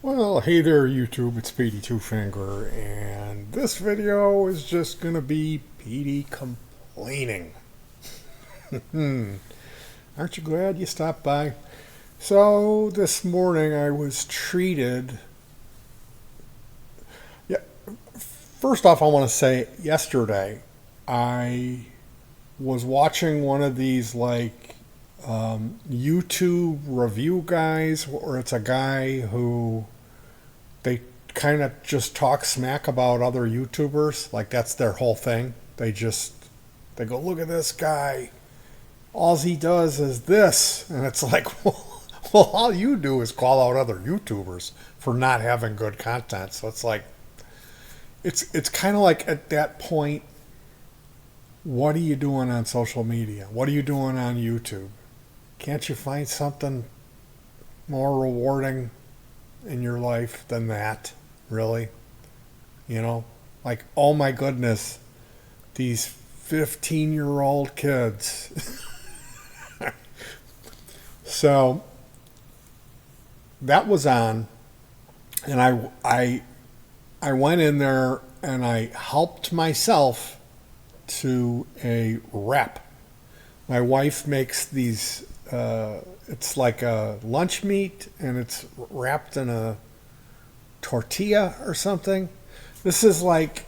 Well, hey there, YouTube. It's Petey Two Finger, and this video is just gonna be Petey complaining. Aren't you glad you stopped by? So this morning I was treated. Yeah, first off, I want to say yesterday I was watching one of these YouTube review guys, or it's a guy who they kind of just talk smack about other YouTubers. Like that's their whole thing. They go, look at this guy. All he does is this, and it's like, well, all you do is call out other YouTubers for not having good content. So it's like, it's kind of like at that point, what are you doing on social media? What are you doing on YouTube? Can't you find something more rewarding in your life than that? Really? You know? Like, oh my goodness, these 15-year-old kids. So, that was on, and I went in there and I helped myself to a wrap. My wife makes these, it's like a lunch meat and it's wrapped in a tortilla or something. This is like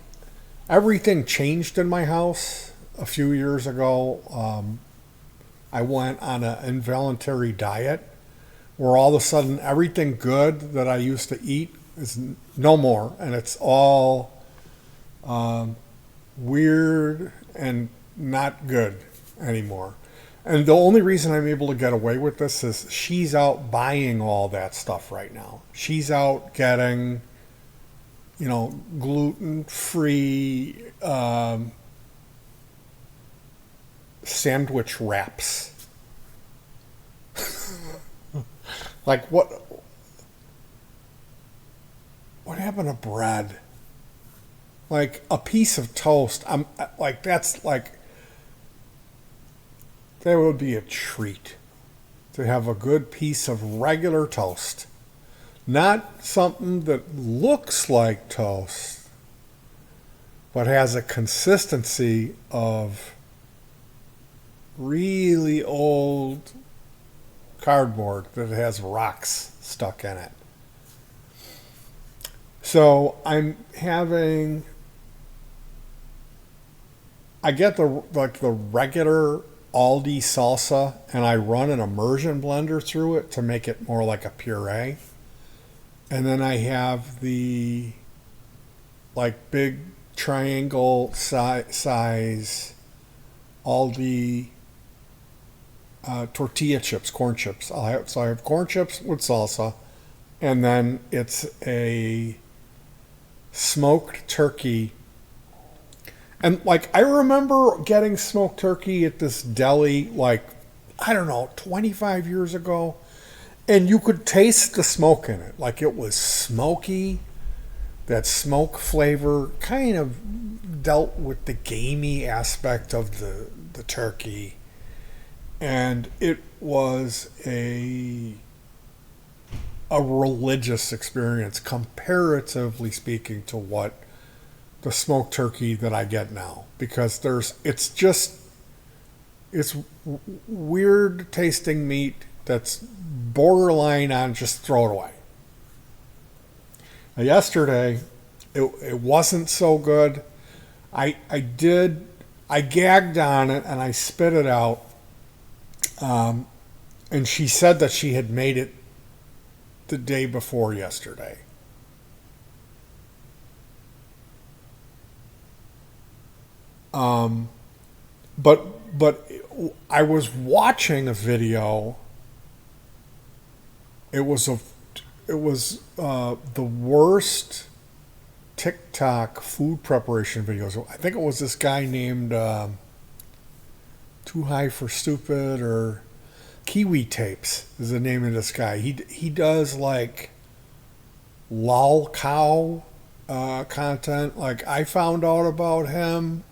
everything changed in my house a few years ago. I went on an involuntary diet where all of a sudden everything good that I used to eat is no more, and it's all weird and not good anymore. And the only reason I'm able to get away with this is she's out buying all that stuff right now. She's out getting, gluten-free sandwich wraps. Like what happened to bread? Like a piece of toast. I'm like that would be a treat to have a good piece of regular toast. Not something that looks like toast, but has a consistency of really old cardboard that has rocks stuck in it. So I get the regular Aldi salsa, and I run an immersion blender through it to make it more like a puree. And then I have the big triangle size Aldi tortilla chips, corn chips. I have corn chips with salsa, and then it's a smoked turkey. And I remember getting smoked turkey at this deli, 25 years ago, and you could taste the smoke in it. Like it was smoky. That smoke flavor kind of dealt with the gamey aspect of the turkey. And it was a religious experience, comparatively speaking, to what the smoked turkey that I get now, because it's weird tasting meat that's borderline on just throw it away. Now, yesterday it wasn't so good. I gagged on it and I spit it out. And she said that she had made it the day before yesterday. But I was watching a video. It was the worst TikTok food preparation videos. I think it was this guy named Too High for Stupid, or Kiwi Tapes is the name of this guy. He does lol cow content. I found out about him.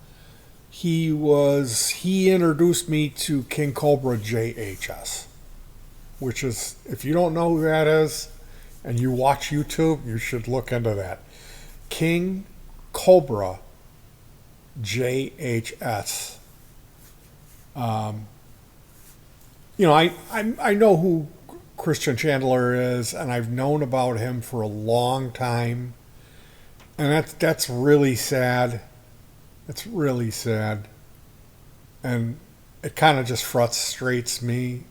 He introduced me to King Cobra JHS, which is, if you don't know who that is, and you watch YouTube, you should look into that. King Cobra JHS. Um, I know who Christian Chandler is, and I've known about him for a long time, and that's really sad. It's really sad, and it kind of just frustrates me.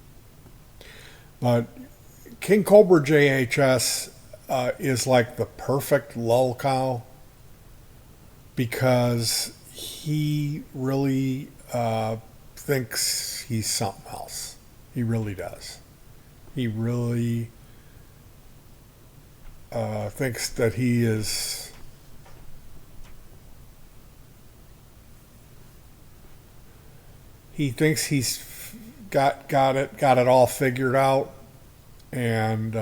But King Cobra JHS is like the perfect lol cow because he really thinks he's something else. He really does. He really thinks that he is. He thinks he's got it all figured out, and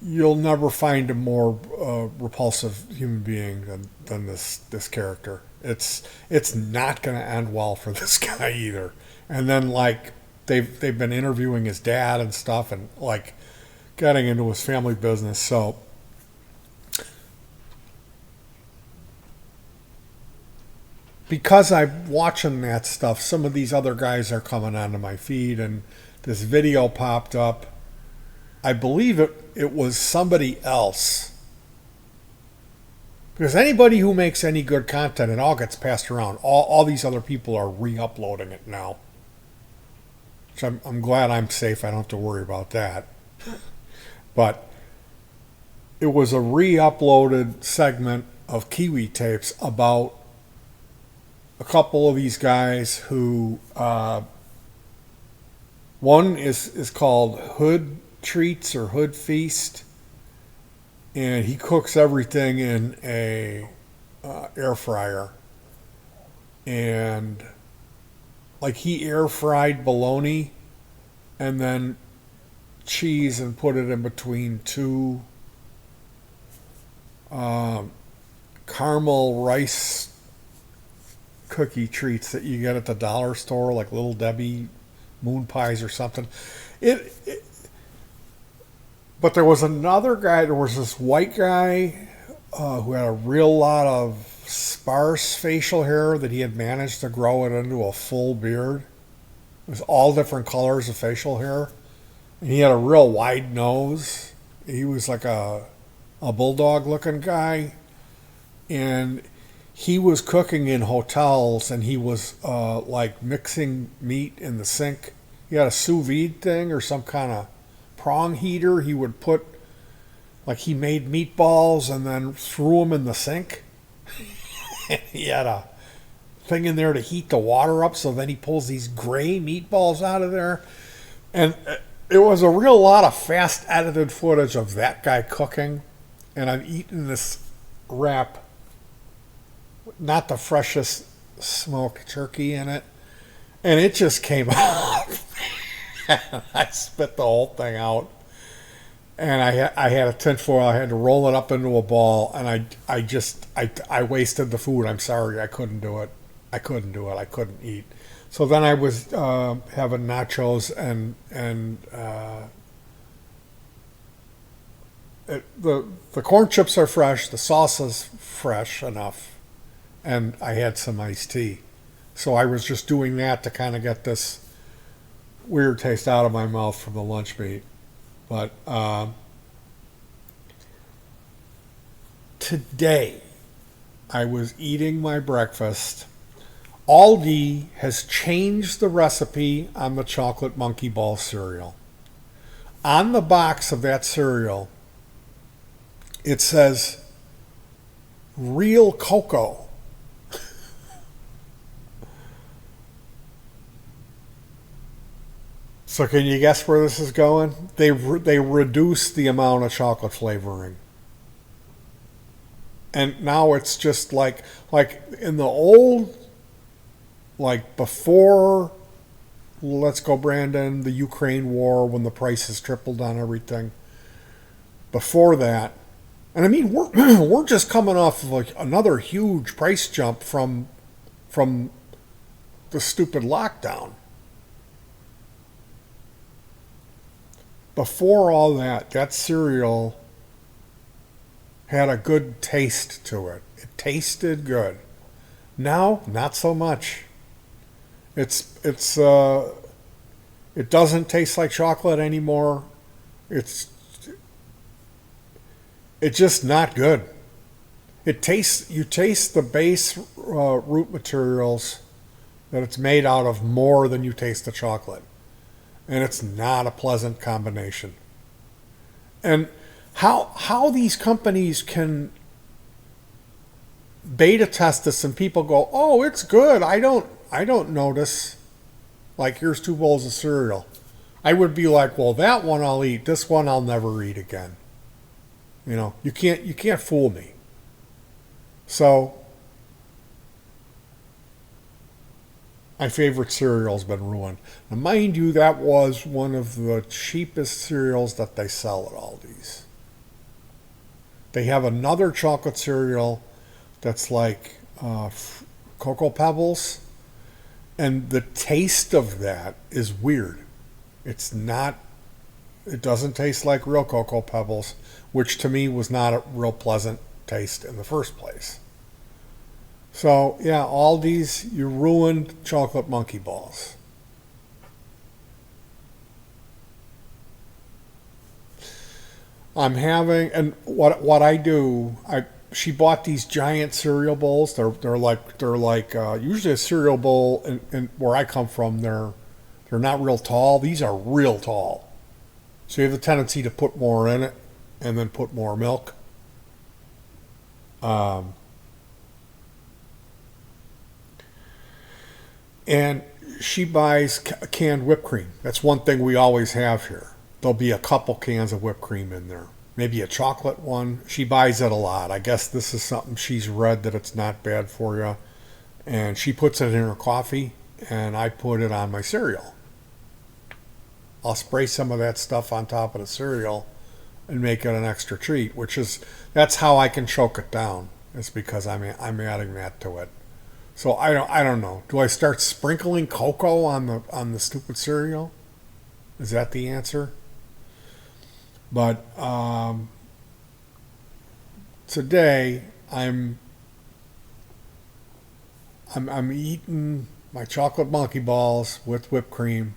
you'll never find a more repulsive human being than this character. It's not going to end well for this guy either. And then like they've been interviewing his dad and stuff, and like getting into his family business. So because I'm watching that stuff, some of these other guys are coming onto my feed, and this video popped up. I believe it was somebody else. Because anybody who makes any good content, it all gets passed around. All these other people are re-uploading it now. Which I'm glad I'm safe. I don't have to worry about that. But it was a re-uploaded segment of Kiwi tapes about a couple of these guys who one is called Hood Treats or Hood Feast, and he cooks everything in a air fryer, and like he air fried bologna and then cheese and put it in between two caramel rice cookie treats that you get at the dollar store, like Little Debbie moon pies or something. But there was another guy. There was this white guy who had a real lot of sparse facial hair that he had managed to grow it into a full beard. It was all different colors of facial hair, and he had a real wide nose. He was like a bulldog looking guy, and he was cooking in hotels, and he was like mixing meat in the sink. He had a sous vide thing or some kind of prong heater. He would put, like, he made meatballs and then threw them in the sink. He had a thing in there to heat the water up, so then he pulls these gray meatballs out of there. And it was a real lot of fast edited footage of that guy cooking, and I'm eating this wrap, not the freshest smoked turkey in it, and it just came out. I spit the whole thing out, and I had a tinfoil. I had to roll it up into a ball, and I wasted the food. I'm sorry, I couldn't do it. I couldn't eat. So then I was having nachos, and the corn chips are fresh, the salsa's fresh enough, and I had some iced tea. So I was just doing that to kind of get this weird taste out of my mouth from the lunch meat. But today I was eating my breakfast. Aldi has changed the recipe on the chocolate monkey ball cereal. On the box of that cereal, it says real cocoa. So can you guess where this is going? They reduced the amount of chocolate flavoring. And now it's just like in the old, like before, let's go Brandon, the Ukraine war, when the prices tripled on everything. Before that, and I mean we're just coming off of like another huge price jump from the stupid lockdown. before all that, that cereal had a good taste to it. It tasted good. Now, not so much. It's it doesn't taste like chocolate anymore. It's it's just not good. It tastes you taste the base root materials that it's made out of more than you taste the chocolate, and it's not a pleasant combination. And how these companies can beta test this and people go, "Oh, it's good. I don't notice." Like, here's two bowls of cereal. I would be like, "Well, that one I'll eat. This one I'll never eat again." You can't fool me. So my favorite cereal's been ruined. Now, mind you, that was one of the cheapest cereals that they sell at Aldi's. They have another chocolate cereal that's like Cocoa Pebbles, and the taste of that is weird. It's not. It doesn't taste like real Cocoa Pebbles, which to me was not a real pleasant taste in the first place. So yeah, Aldi's, you ruined chocolate monkey balls. I'm having, and what I do, I she bought these giant cereal bowls. They're like usually a cereal bowl, and where I come from, they're not real tall. These are real tall, so you have the tendency to put more in it, and then put more milk. Um, and she buys canned whipped cream. That's one thing we always have here. There'll be a couple cans of whipped cream in there. Maybe a chocolate one. She buys it a lot. I guess this is something she's read that it's not bad for you. And she puts it in her coffee, and I put it on my cereal. I'll spray some of that stuff on top of the cereal and make it an extra treat, that's how I can choke it down. It's because I'm adding that to it. So I don't know. Do I start sprinkling cocoa on the stupid cereal? Is that the answer? But today I'm eating my chocolate monkey balls with whipped cream,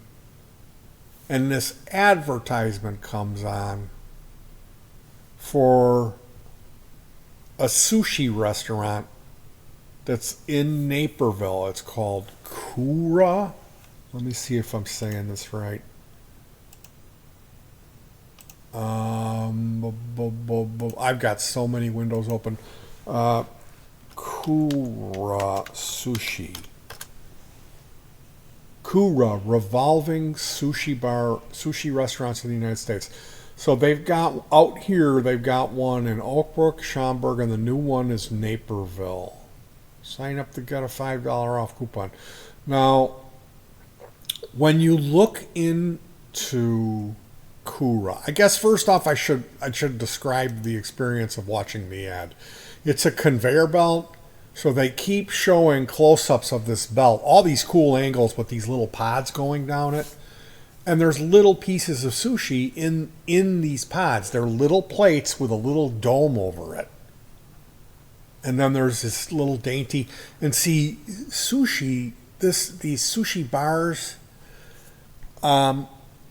and this advertisement comes on for a sushi restaurant that's in Naperville. It's called Kura. Let me see if I'm saying this right. I've got so many windows open. Kura Sushi. Kura, revolving sushi bar, sushi restaurants in the United States. So they've got one in Oak Brook, Schaumburg, and the new one is Naperville. Sign up to get a $5 off coupon. Now, when you look into Kura, I guess first off I should describe the experience of watching the ad. It's a conveyor belt, so they keep showing close-ups of this belt, all these cool angles with these little pods going down it. And there's little pieces of sushi in these pods. They're little plates with a little dome over it. And then there's this little dainty. And see, sushi, these sushi bars,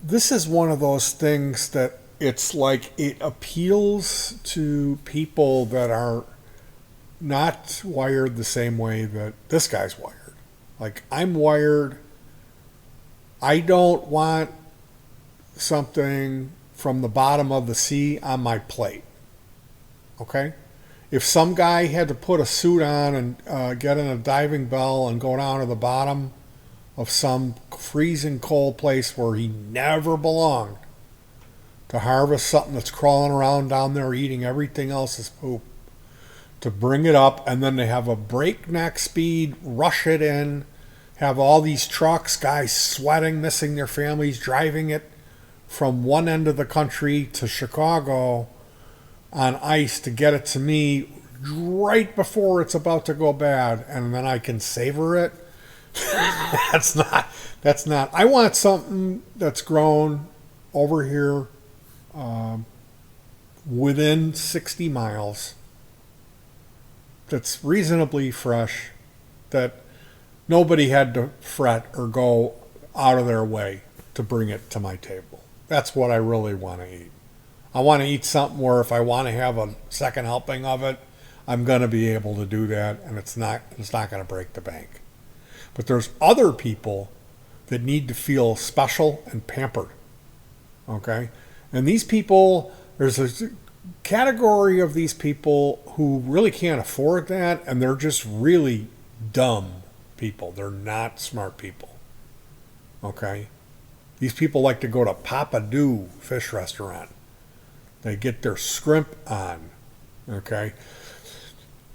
this is one of those things that it's like it appeals to people that are not wired the same way that this guy's wired. Like, I'm wired. I don't want something from the bottom of the sea on my plate. Okay? If some guy had to put a suit on and get in a diving bell and go down to the bottom of some freezing cold place where he never belonged to harvest something that's crawling around down there eating everything else's poop, to bring it up, and then they have a breakneck speed, rush it in, have all these trucks, guys sweating, missing their families, driving it from one end of the country to Chicago on ice to get it to me right before it's about to go bad, and then I can savor it. that's not I want something that's grown over here within 60 miles that's reasonably fresh, that nobody had to fret or go out of their way to bring it to my table. That's what I really want to eat. I want to eat something where if I want to have a second helping of it, I'm going to be able to do that, and it's not going to break the bank. But there's other people that need to feel special and pampered. Okay? And these people, there's a category of these people who really can't afford that, and they're just really dumb people. They're not smart people. Okay? These people like to go to Papa Do fish restaurant. They get their scrimp on. Okay?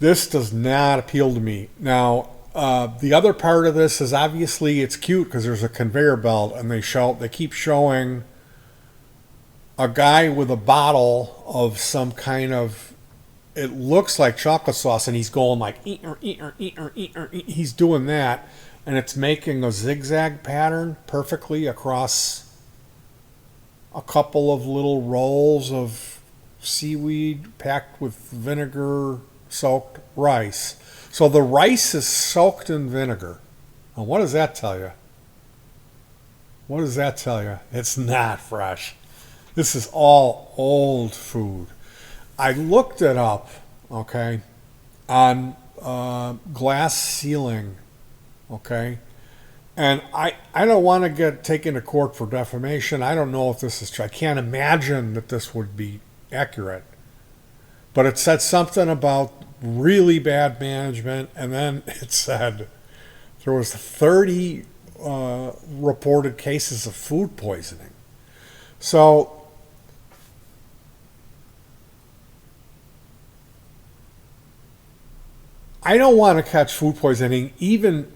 This does not appeal to me. Now, the other part of this is obviously it's cute because there's a conveyor belt, and they keep showing a guy with a bottle of some kind of, it looks like chocolate sauce, and he's going like he's doing that, and it's making a zigzag pattern perfectly across a couple of little rolls of seaweed packed with vinegar soaked rice. So the rice is soaked in vinegar. Now, what does that tell you? What does that tell you? It's not fresh. This is all old food. I looked it up, okay, on glass ceiling, okay, and I don't want to get taken to court for defamation. I don't know if this is true. I can't imagine that this would be accurate. But it said something about really bad management, and then it said there was 30 reported cases of food poisoning. So I don't want to catch food poisoning even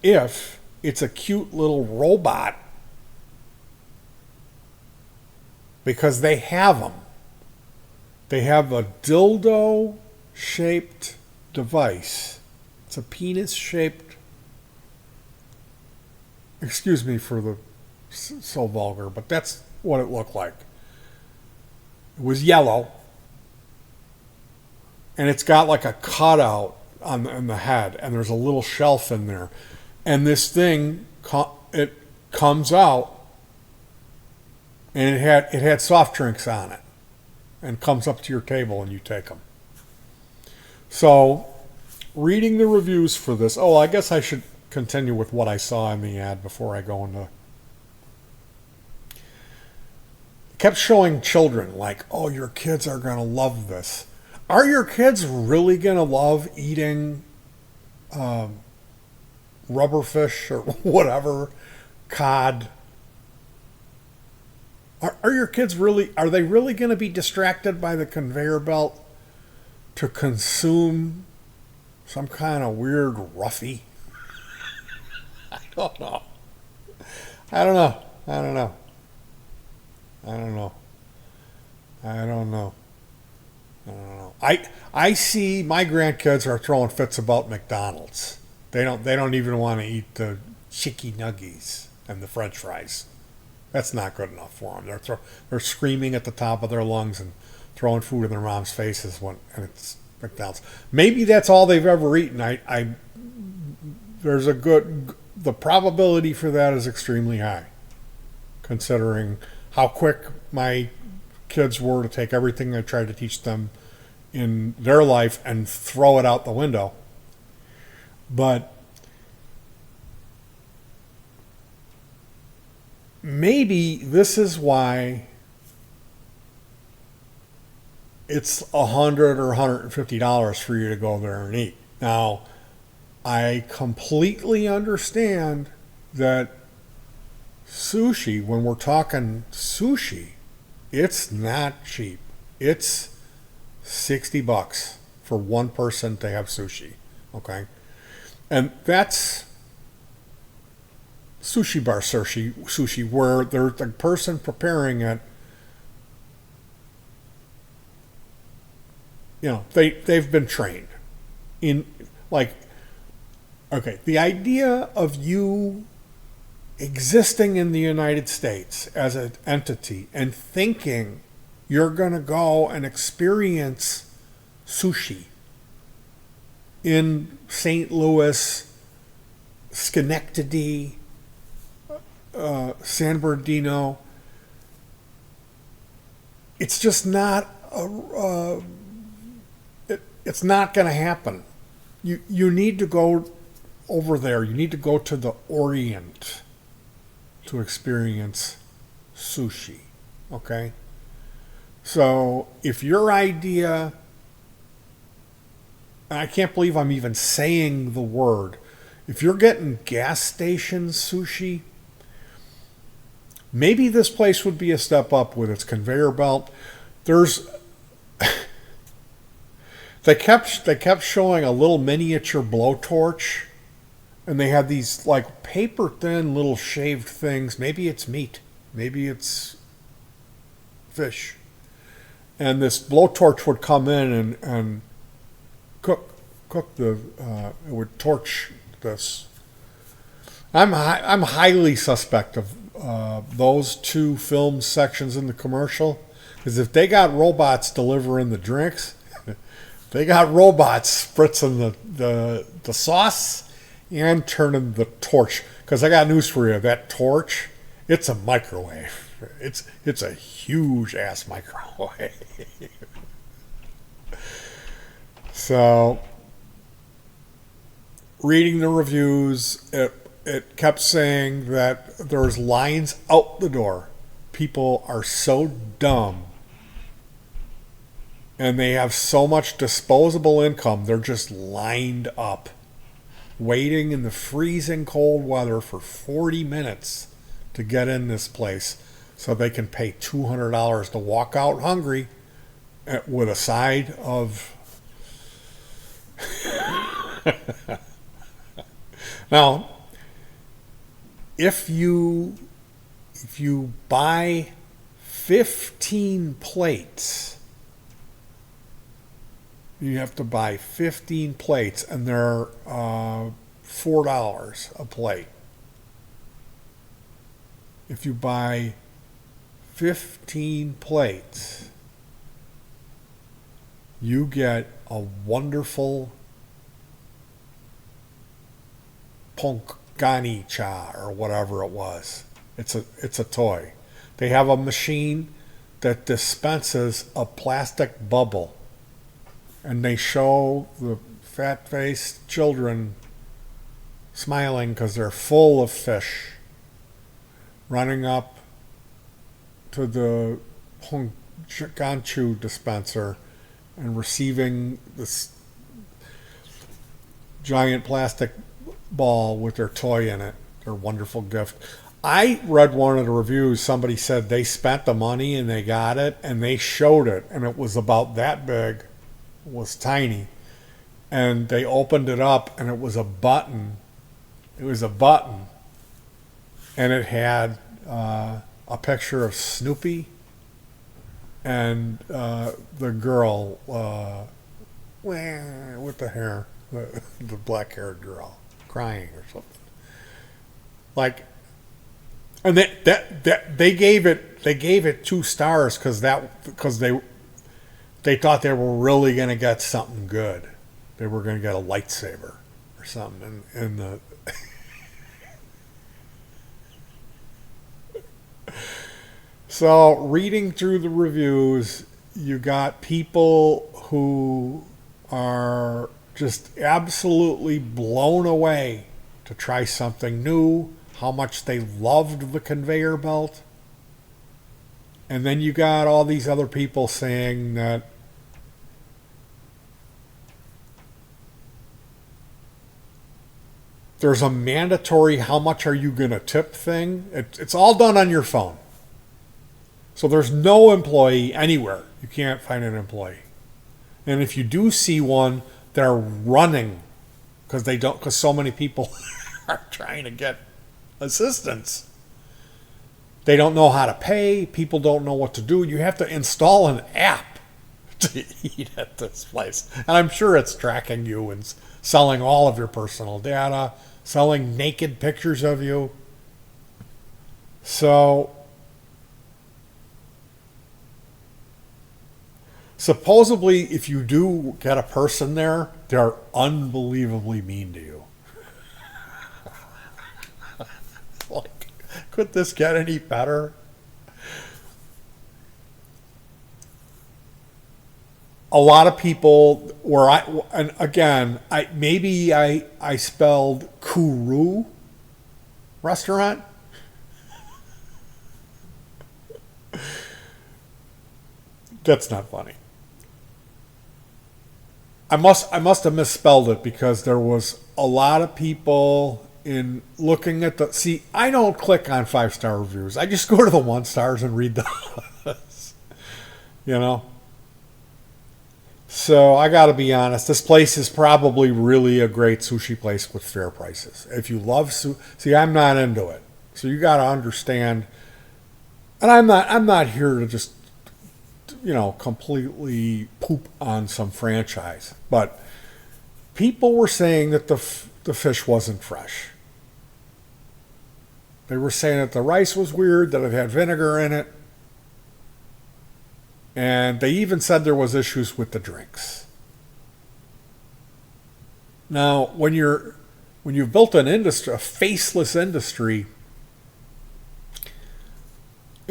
if it's a cute little robot, because they have them. They have a dildo-shaped device. It's a penis-shaped, excuse me for the so vulgar, but that's what it looked like. It was yellow, and it's got like a cutout on the head, and there's a little shelf in there. And this thing, it comes out, and it had soft drinks on it, and comes up to your table and you take them. So, reading the reviews for this, I guess I should continue with what I saw in the ad before I go into. It kept showing children like, your kids are going to love this. Are your kids really going to love eating rubberfish or whatever, cod? Are your kids are they really going to be distracted by the conveyor belt to consume some kind of weird roughy? I don't know. I see my grandkids are throwing fits about McDonald's. They don't even want to eat the chicky nuggies and the French fries. That's not good enough for them. They're screaming at the top of their lungs and throwing food in their mom's faces and it's McDonald's. Maybe that's all they've ever eaten. The probability for that is extremely high, considering how quick my kids were to take everything I tried to teach them in their life and throw it out the window. But maybe this is why it's $100 or $150 for you to go there and eat. Now, I completely understand that sushi, when we're talking sushi, it's not cheap. It's $60 for one person to have sushi. Okay? And that's sushi bar sushi where there's the person preparing it, they've been trained in, like, okay, the idea of you existing in the United States as an entity and thinking you're going to go and experience sushi in St. Louis, Schenectady, San Bernardino, it's just not it's not going to happen. You need to go over there. You need to go to the Orient to experience sushi. Okay? So if your idea, and I can't believe I'm even saying the word, if you're getting gas station sushi, maybe this place would be a step up with its conveyor belt. There's they kept showing a little miniature blowtorch, and they had these like paper thin little shaved things. Maybe it's meat, maybe it's fish, and this blowtorch would come in and cook the it would torch this. I'm highly suspect of those two film sections in the commercial, because if they got robots delivering the drinks, they got robots spritzing the sauce and turning the torch. Because I got news for you, that torch, it's a microwave. It's a huge ass microwave. So, reading the reviews, it kept saying that there's lines out the door. People are so dumb, and they have so much disposable income, they're just lined up, waiting in the freezing cold weather for 40 minutes to get in this place so they can pay $200 to walk out hungry with a side of... Now, if you buy 15 plates, you have to buy 15 plates, and they're $4 a plate. If you buy 15 plates, you get a wonderful Ponkani cha or whatever it was. It's a toy. They have a machine that dispenses a plastic bubble, and they show the fat-faced children smiling because they're full of fish, running up to the Ganchu dispenser and receiving this giant plastic ball with their toy in it, their wonderful gift. I read one of the reviews, somebody said they spent the money and they got it, and they showed it, and it was about that big, it was tiny, and they opened it up, and it was a button. It was a button, and it had a picture of Snoopy and the girl with the hair, the black-haired girl, crying or something. Like, and they gave it 2 stars because they thought they were really gonna get something good. They were gonna get a lightsaber or something in the. So, reading through the reviews, you got people who are just absolutely blown away to try something new, how much they loved the conveyor belt. And then you got all these other people saying that there's a mandatory how much are you going to tip thing. It's all done on your phone. So there's no employee anywhere. You can't find an employee. And if you do see one, they're running because so many people are trying to get assistance. They don't know how to pay. People don't know what to do. You have to install an app to eat at this place. And I'm sure it's tracking you and selling all of your personal data, selling naked pictures of you. So supposedly, if you do get a person there, they're unbelievably mean to you. Like, could this get any better? A lot of people where and again, I spelled Kuru restaurant. That's not funny. I must have misspelled it because there was a lot of people in looking at the see. I don't click on 5-star reviews. I just go to the 1 stars and read those. You know. So I got to be honest. This place is probably really a great sushi place with fair prices. If you love see, I'm not into it. So you got to understand. And I'm not here to just completely poop on some franchise. But people were saying that the fish wasn't fresh. They were saying that the rice was weird, that it had vinegar in it, and they even said there was issues with the drinks. Now, when you've built an industry, a faceless industry,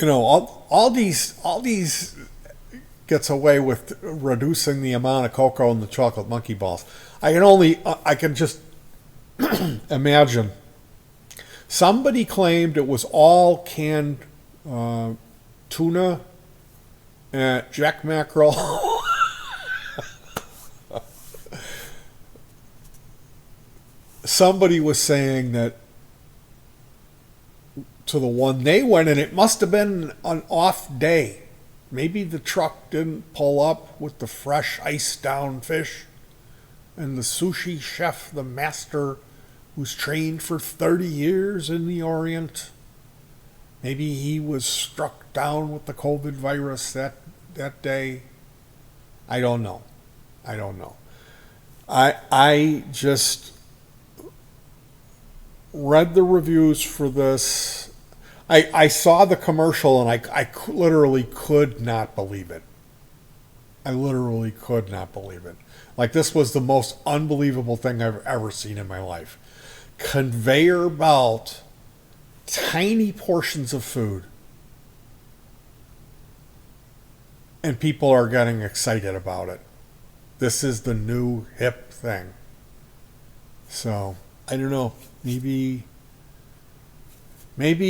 all these gets away with reducing the amount of cocoa in the chocolate monkey balls. I can just imagine. Somebody claimed it was all canned tuna and jack mackerel. Somebody was saying that to the one they went in, it must have been an off day. Maybe the truck didn't pull up with the fresh iced down fish, and the sushi chef, the master who's trained for 30 years in the Orient, maybe he was struck down with the COVID virus that day. I don't know. I just read the reviews for this. I saw the commercial and I literally could not believe it. I literally could not believe it. Like, this was the most unbelievable thing I've ever seen in my life. Conveyor belt, tiny portions of food, and people are getting excited about it. This is the new hip thing. So, I don't know. Maybe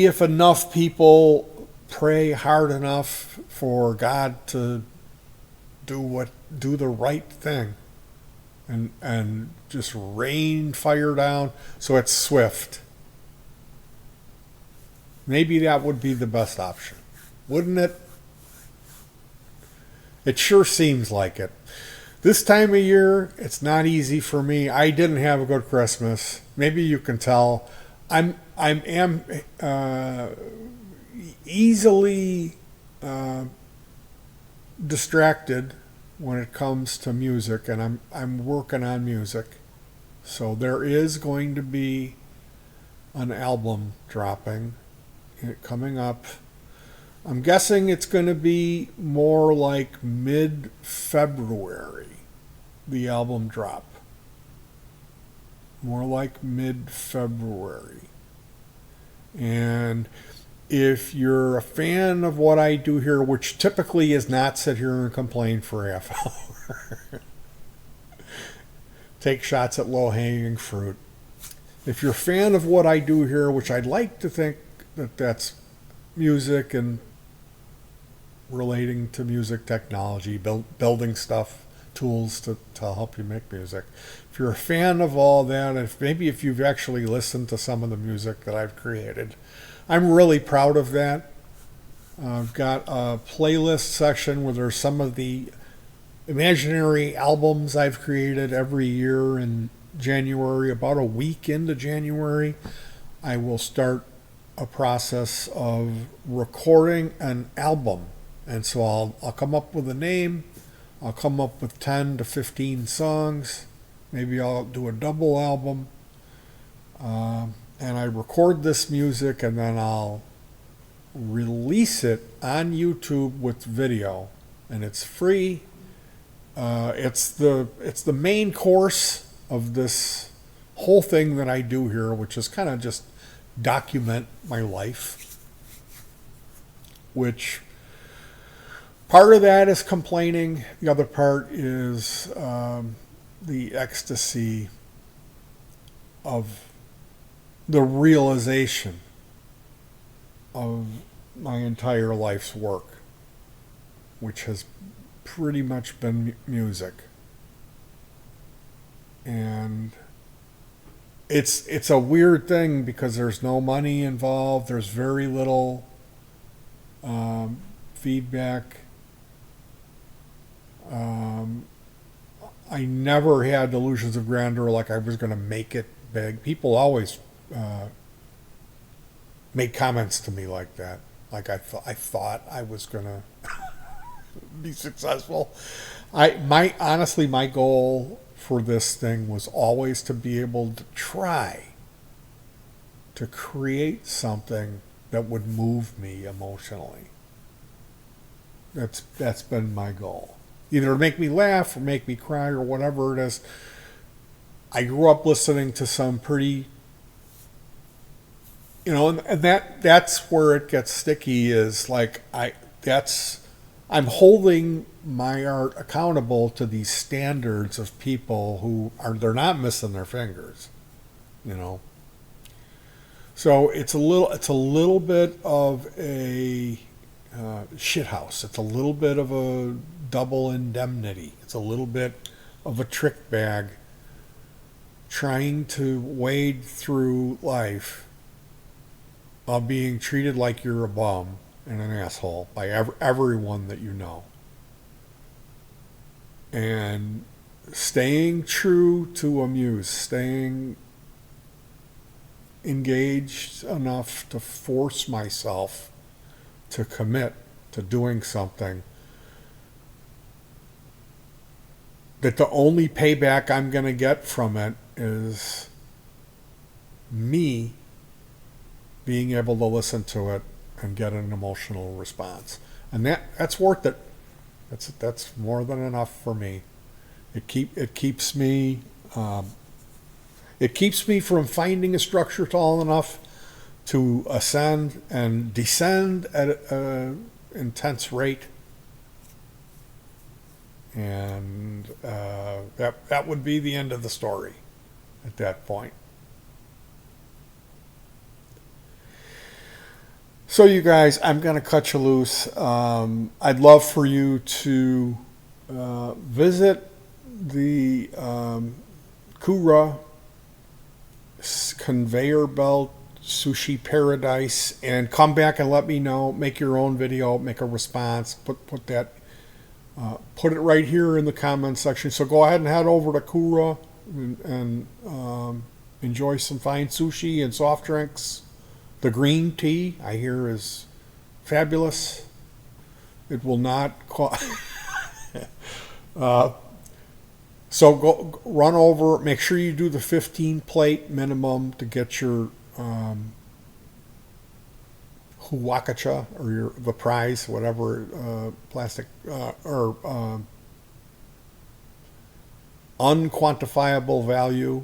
if enough people pray hard enough for God to do the right thing and just rain fire down so it's swift. Maybe that would be the best option. Wouldn't it? It sure seems like it. This time of year, it's not easy for me. I didn't have a good Christmas. Maybe you can tell. I'm easily distracted when it comes to music, and I'm working on music. So there is going to be an album dropping coming up. I'm guessing it's going to be more like mid-February, the album drop. More like mid-February. And if you're a fan of what I do here, which typically is not sit here and complain for a half hour, take shots at low-hanging fruit. If you're a fan of what I do here, which I'd like to think that that's music and relating to music technology, building stuff, tools to help you make music. If you're a fan of all that, if you've actually listened to some of the music that I've created, I'm really proud of that. I've got a playlist section where there's some of the imaginary albums I've created every year in January. About a week into January, I will start a process of recording an album. And so I'll come up with a name. I'll come up with 10 to 15 songs. Maybe I'll do a double album. And I record this music, and then I'll release it on YouTube with video, and it's free. It's the main course of this whole thing that I do here, which is kind of just document my life. Which part of that is complaining. The other part is the ecstasy of the realization of my entire life's work, which has pretty much been music. And it's a weird thing because there's no money involved. There's very little feedback. I never had delusions of grandeur like I was going to make it big. People always made comments to me like that. Like I thought I was going to be successful. Honestly, my goal for this thing was always to be able to try to create something that would move me emotionally. That's been my goal. Either make me laugh or make me cry or whatever it is. I grew up listening to some pretty, and that's where it gets sticky. Is like I'm holding my art accountable to these standards of people who they're not missing their fingers, So it's a little bit of a shithouse. It's a little bit of a double indemnity. It's a little bit of a trick bag trying to wade through life while being treated like you're a bum and an asshole by everyone that you know. And staying true to a muse, staying engaged enough to force myself to commit to doing something that the only payback I'm going to get from it is me being able to listen to it and get an emotional response. And that's worth it. That's more than enough for me. It keeps me from finding a structure tall enough to ascend and descend at an intense rate. And that would be the end of the story at that point. So you guys, I'm going to cut you loose. I'd love for you to visit the Kura conveyor belt sushi paradise and come back and let me know. Make your own video, make a response, put that. Put it right here in the comments section. So go ahead and head over to Kura and enjoy some fine sushi and soft drinks. The green tea, I hear, is fabulous. It will not cost. So go run over. Make sure you do the 15 plate minimum to get your huwakacha or the prize, whatever plastic or unquantifiable value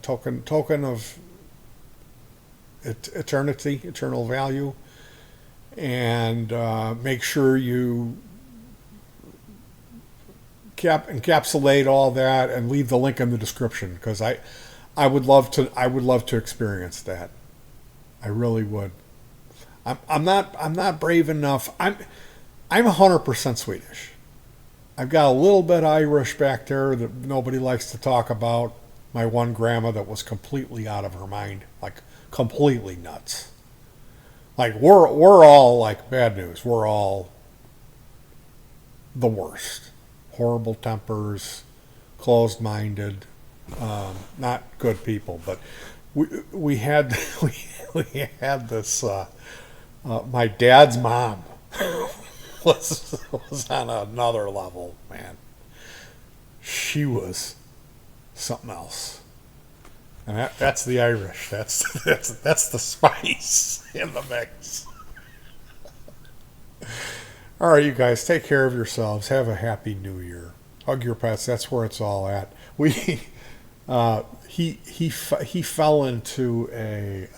token of eternal value, and make sure you encapsulate all that and leave the link in the description, because I would love to experience that. I really would. I'm not brave enough. I'm 100% Swedish. I've got a little bit Irish back there that nobody likes to talk about. My one grandma that was completely out of her mind, like completely nuts. Like we're all like bad news. We're all the worst. Horrible tempers, closed-minded, not good people. But we had this. My dad's mom was on another level, man. She was something else, and that's the Irish. That's the spice in the mix. All right, you guys, take care of yourselves. Have a happy new year. Hug your pets. That's where it's all at. We he fell into a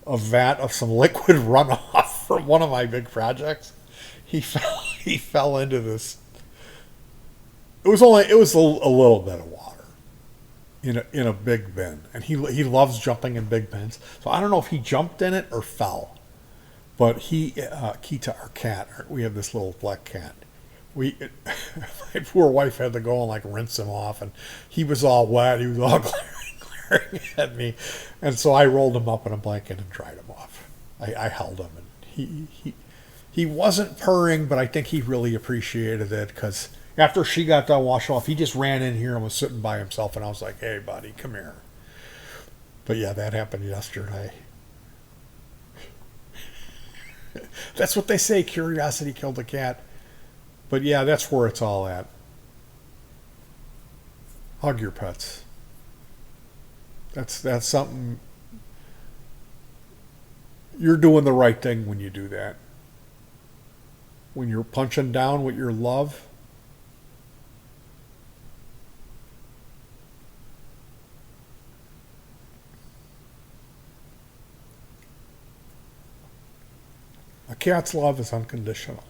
vat of some liquid runoff from one of my big projects. He fell into this. It was a little bit of water in a big bin, and he loves jumping in big bins. So I don't know if he jumped in it or fell, but Kita, our cat, we have this little black cat. We My poor wife had to go and like rinse him off, and he was all wet. He was all glaring at me, and so I rolled him up in a blanket and dried him off. I held him, and he wasn't purring, but I think he really appreciated it because after she got done washing off, he just ran in here and was sitting by himself, and I was like, "Hey, buddy, come here." But yeah, that happened yesterday. That's what they say. Curiosity killed the cat. But yeah, that's where it's all at. Hug your pets. That's something you're doing the right thing when you do that. When you're punching down with your love, a cat's love is unconditional.